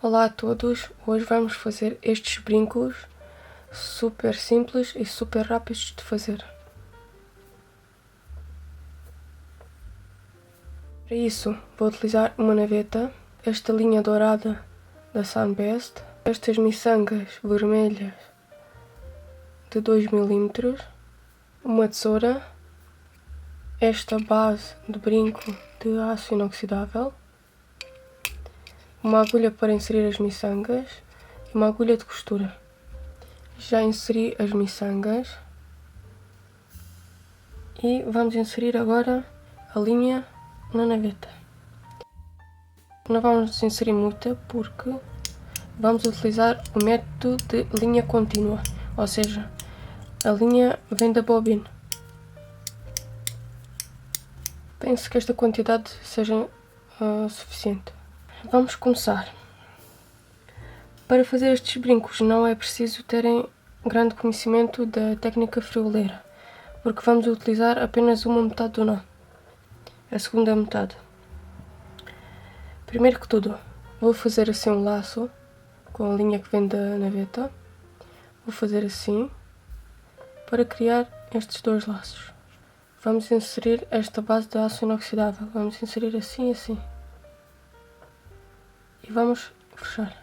Olá a todos, hoje vamos fazer estes brincos super simples e super rápidos de fazer. Para isso vou utilizar uma naveta, esta linha dourada da Sunbest, estas miçangas vermelhas de 2 mm, uma tesoura, esta base de brinco de aço inoxidável, uma agulha para inserir as miçangas e uma agulha de costura. Já inseri as miçangas e vamos inserir agora a linha na naveta. Não vamos inserir muita porque vamos utilizar o método de linha contínua, ou seja, a linha vem da bobina. Penso que esta quantidade seja suficiente. Vamos começar. Para fazer estes brincos não é preciso terem grande conhecimento da técnica frioleira, porque vamos utilizar apenas uma metade do nó, a segunda metade. Primeiro que tudo, vou fazer assim um laço com a linha que vem da naveta. Vou fazer assim para criar estes dois laços. Vamos inserir esta base de aço inoxidável. Vamos inserir assim e assim. E vamos fechar.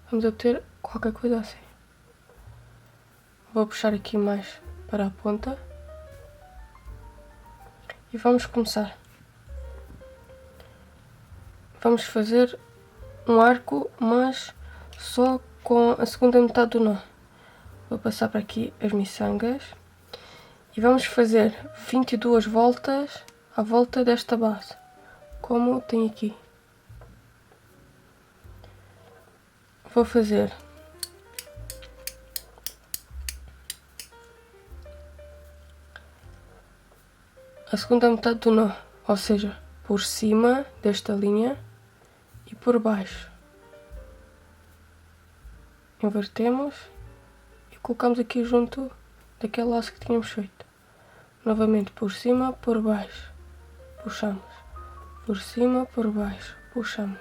Vamos obter qualquer coisa assim. Vou puxar aqui mais para a ponta. E vamos começar. Vamos fazer um arco, mas só com a segunda metade do nó. Vou passar para aqui as miçangas. E vamos fazer 22 voltas à volta desta base, como tem aqui. Vou fazer a segunda metade do nó, ou seja, por cima desta linha e por baixo. Invertemos e colocamos aqui junto daquele laço que tínhamos feito. Novamente por cima, por baixo, puxamos. Por cima, por baixo, puxamos.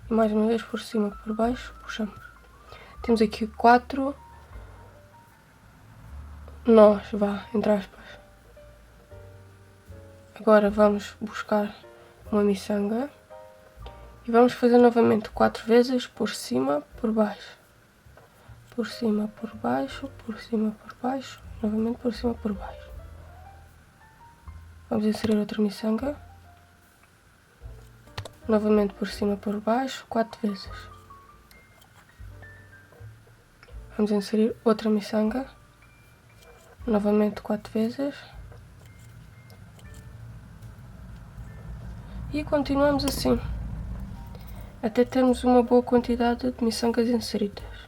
E mais uma vez por cima, por baixo, puxamos. Temos aqui 4 nós, entre aspas. Agora vamos buscar uma miçanga e vamos fazer novamente 4 vezes por cima, por baixo. Por cima, por baixo, por cima, por baixo, novamente por cima, por baixo. Vamos inserir outra miçanga. Novamente por cima, por baixo, 4 vezes. Vamos inserir outra miçanga. Novamente 4 vezes. E continuamos assim, até termos uma boa quantidade de miçangas inseridas.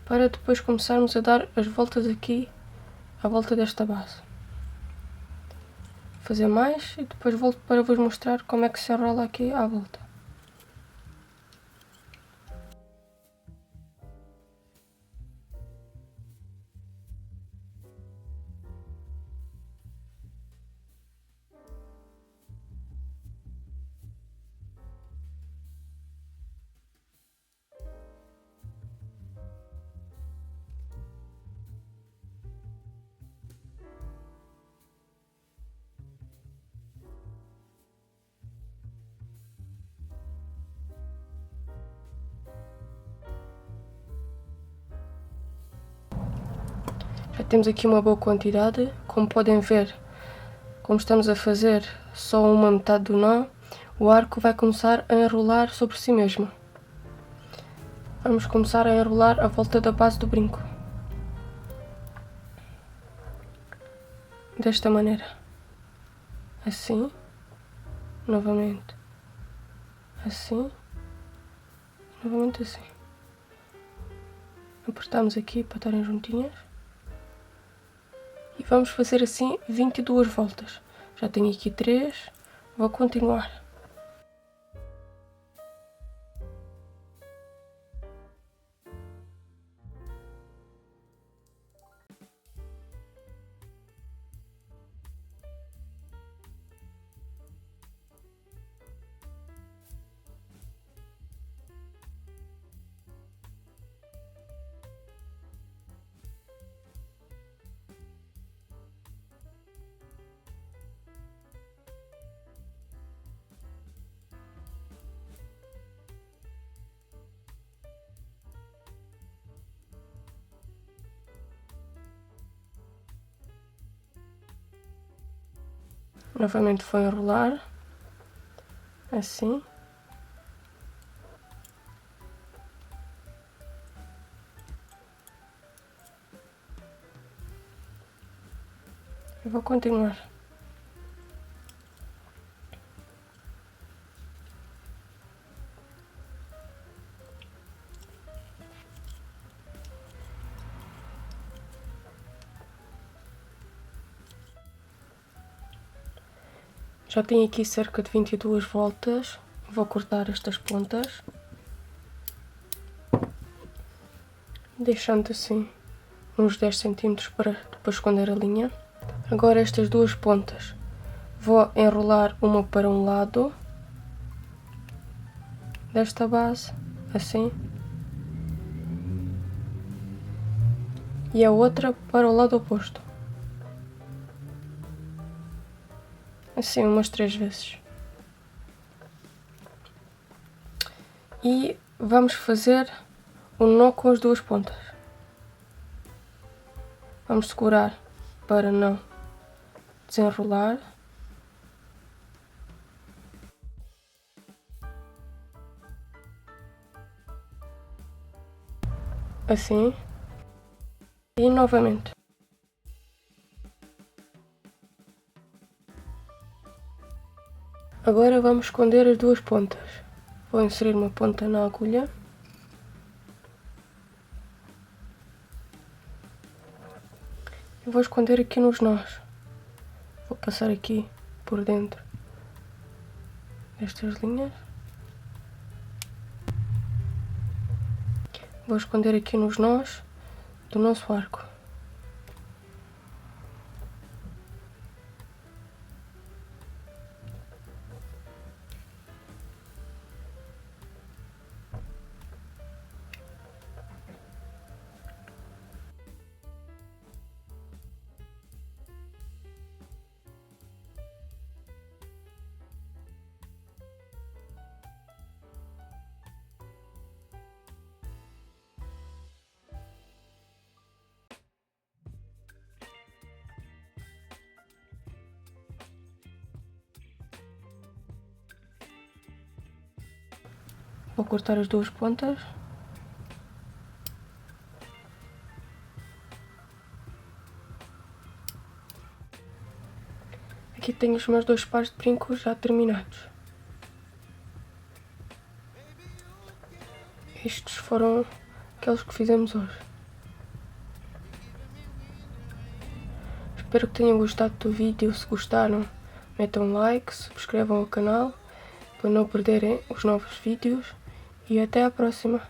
Para depois começarmos a dar as voltas aqui, à volta desta base. Fazer mais e depois volto para vos mostrar como é que se enrola aqui à volta. Já temos aqui uma boa quantidade, como podem ver, como estamos a fazer só uma metade do nó, o arco vai começar a enrolar sobre si mesmo. Vamos começar a enrolar a volta da base do brinco. Desta maneira. Assim. Novamente. Assim. Novamente assim. Apertamos aqui para estarem juntinhas. E vamos fazer assim 22 voltas. Já tenho aqui 3. Vou continuar. Novamente vou enrolar, assim. E vou continuar. Já tenho aqui cerca de 22 voltas. Vou cortar estas pontas, deixando assim uns 10 cm para depois esconder a linha. Agora estas duas pontas vou enrolar uma para um lado desta base, assim, e a outra para o lado oposto, assim umas 3 vezes. E vamos fazer um nó com as duas pontas. Vamos segurar para não desenrolar. Assim. E novamente. Agora vamos esconder as duas pontas. Vou inserir uma ponta na agulha. E vou esconder aqui nos nós. Vou passar aqui por dentro destas linhas. Vou esconder aqui nos nós do nosso arco. Vou cortar as duas pontas. Aqui tenho os meus 2 pares de brincos já terminados. Estes foram aqueles que fizemos hoje. Espero que tenham gostado do vídeo. Se gostaram, metam um like, subscrevam o canal para não perderem os novos vídeos e até à próxima.